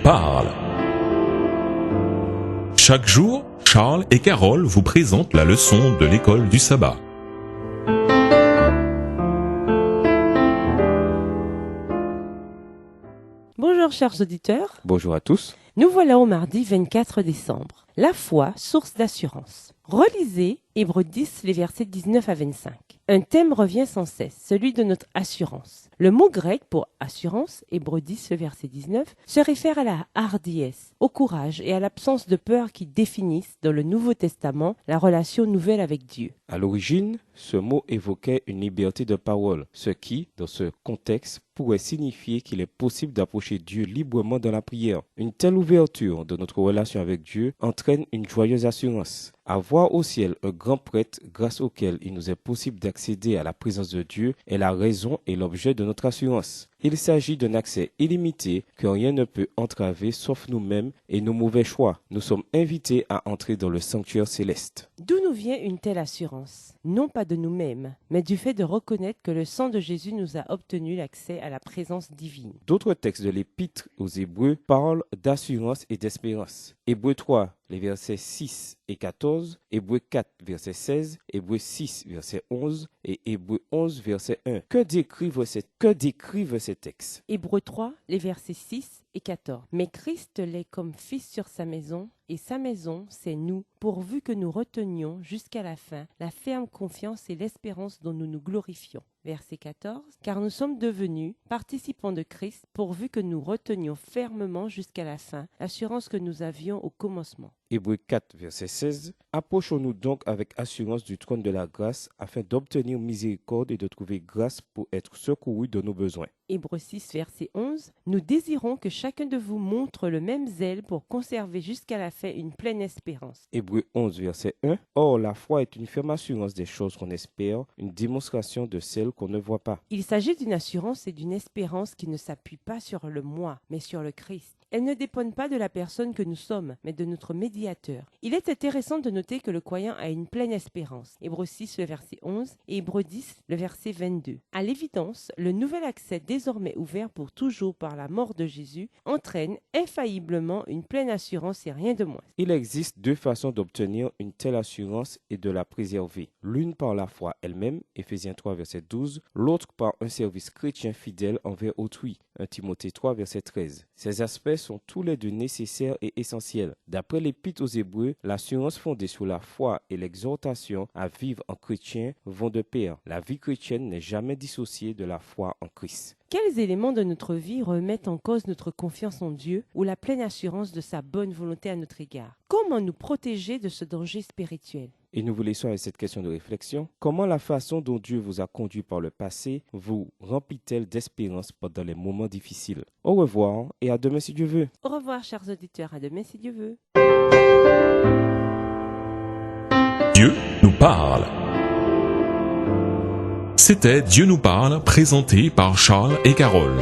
parle. Chaque jour, Charles et Carole vous présentent la leçon de l'école du sabbat. Bonjour chers auditeurs, Bonjour à tous. nous voilà au mardi 24 décembre. La foi, source d'assurance. Relisez Hébreux 10, les versets 19 à 25. Un thème revient sans cesse, celui de notre assurance. Le mot grec pour assurance, Hébreux 10, le verset 19, se réfère à la hardiesse, au courage et à l'absence de peur qui définissent dans le Nouveau Testament la relation nouvelle avec Dieu. À l'origine, ce mot évoquait une liberté de parole, ce qui, dans ce contexte, pourrait signifier qu'il est possible d'approcher Dieu librement dans la prière. Une telle ouverture de notre relation avec Dieu entraîne une joyeuse assurance. Avoir au ciel un grand prêtre grâce auquel il nous est possible d'accéder à la présence de Dieu est la raison et l'objet de notre assurance. Il s'agit d'un accès illimité que rien ne peut entraver sauf nous-mêmes et nos mauvais choix. Nous sommes invités à entrer dans le sanctuaire céleste. D'où nous vient une telle assurance? Non pas de nous-mêmes, mais du fait de reconnaître que le sang de Jésus nous a obtenu l'accès à la présence divine. D'autres textes de l'Épître aux Hébreux parlent d'assurance et d'espérance. Hébreux 3, les versets 6 et 14, Hébreux 4, verset 16, Hébreux 6, verset 11 et Hébreux 11, verset 1. Que décrivent ces textes? Hébreux 3, les versets 6 et 14. Mais Christ l'est comme fils sur sa maison, et sa maison, c'est nous, pourvu que nous retenions jusqu'à la fin la ferme confiance et l'espérance dont nous nous glorifions. Verset 14. Car nous sommes devenus participants de Christ, pourvu que nous retenions fermement jusqu'à la fin l'assurance que nous avions au commencement. Hébreux 4, verset 16. Approchons-nous donc avec assurance du trône de la grâce afin d'obtenir miséricorde et de trouver grâce pour être secourus de nos besoins. Hébreux 6, verset 11. Nous désirons que chacun de vous montre le même zèle pour conserver jusqu'à la fin une pleine espérance. Hébreux 11, verset 1. Or, la foi est une ferme assurance des choses qu'on espère, une démonstration de celles qu'on ne voit pas. Il s'agit d'une assurance et d'une espérance qui ne s'appuient pas sur le moi, mais sur le Christ. Elles ne dépendent pas de la personne que nous sommes, mais de notre médiateur. Il est intéressant de noter que le croyant a une pleine espérance. Hébreux 6, le verset 11 et Hébreux 10, le verset 22. À l'évidence, le nouvel accès désormais ouvert pour toujours par la mort de Jésus entraîne infailliblement une pleine assurance et rien de moins. Il existe deux façons d'obtenir une telle assurance et de la préserver. L'une par la foi elle-même, Éphésiens 3, verset 12, l'autre par un service chrétien fidèle envers autrui, 1 Timothée 3, verset 13. Ces aspects sont tous les deux nécessaires et essentiels. D'après l'Épître aux Hébreux, l'assurance fondée sur la foi et l'exhortation à vivre en chrétien vont de pair. La vie chrétienne n'est jamais dissociée de la foi en Christ. Quels éléments de notre vie remettent en cause notre confiance en Dieu ou la pleine assurance de sa bonne volonté à notre égard? Comment nous protéger de ce danger spirituel? Et nous vous laissons avec cette question de réflexion. Comment la façon dont Dieu vous a conduit par le passé vous remplit-elle d'espérance pendant les moments difficiles? Au revoir et à demain si Dieu veut. Au revoir chers auditeurs, à demain si Dieu veut. Dieu nous parle. C'était Dieu nous parle, présenté par Charles et Carole.